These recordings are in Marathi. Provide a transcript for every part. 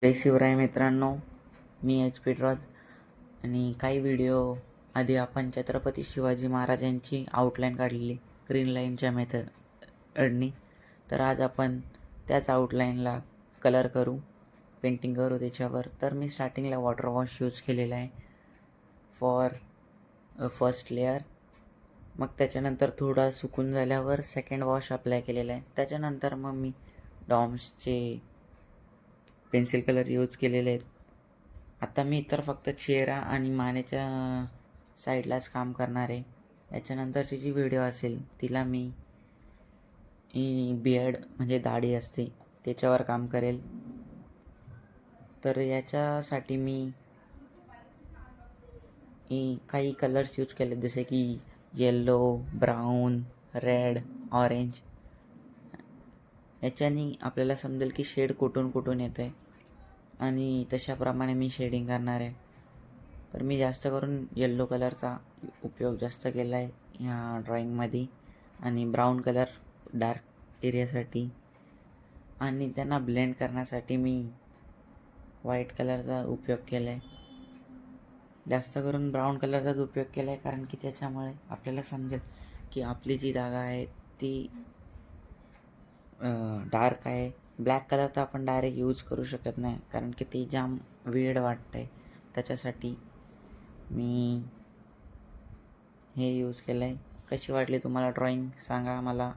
जय शिवराय मित्रांनो, मी एच पी ड्रॉज आणि काही व्हिडिओ आधी आपण छत्रपती शिवाजी महाराजांची आउटलाईन काढलेली ग्रीन लाईनच्या मेथडनी. तर आज आपण त्याच आउटलाईनला कलर करू, पेंटिंग करू त्याच्यावर. तर मी स्टार्टिंगला वॉटर वॉश यूज केलेला आहे फॉर फर्स्ट लेअर. मग त्याच्यानंतर थोडा सुकून झाल्यावर सेकंड वॉश अप्लाय केलेला आहे. त्याच्यानंतर मग मी डॉम्सचे पेन्सिल कलर यूज केलेले आहेत. आता मी तर फक्त चेहरा आणि मानेच्या साईडलाच काम करणार आहे. याच्यानंतरची जी व्हिडिओ असेल तिला मी बियर्ड म्हणजे दाढी असते त्याच्यावर काम करेल. तर याच्यासाठी मी काही कलर्स यूज केले जसे की येल्लो, ब्राऊन, रेड, ऑरेंज. याच्याने आपल्याला समजेल की शेड कुठून कुठून येतं आहे आणि तशाप्रमाणे मी शेडिंग करणार आहे. तर मी जास्त करून येल्लो कलरचा उपयोग जास्त केला आहे ह्या ड्रॉईंगमध्ये आणि ब्राऊन कलर डार्क एरियासाठी. आणि त्यांना ब्लेंड करण्यासाठी मी व्हाईट कलरचा उपयोग केला आहे. जास्त करून ब्राऊन कलरचाच उपयोग केला आहे कारण की त्याच्यामुळे आपल्याला समजेल की आपली जी जागा आहे ती डार्क आहे. ब्लॅक कलर तर आपण डायरेक्ट यूज करू शकत नाही कारण की ते जाम वेड वाटतं आहे. त्याच्यासाठी मी हे यूज केलं आहे. कशी वाटली तुम्हाला ड्रॉईंग सांगा मला.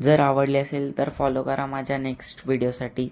जर आवडली असेल तर फॉलो करा माझ्या नेक्स्ट व्हिडिओसाठी.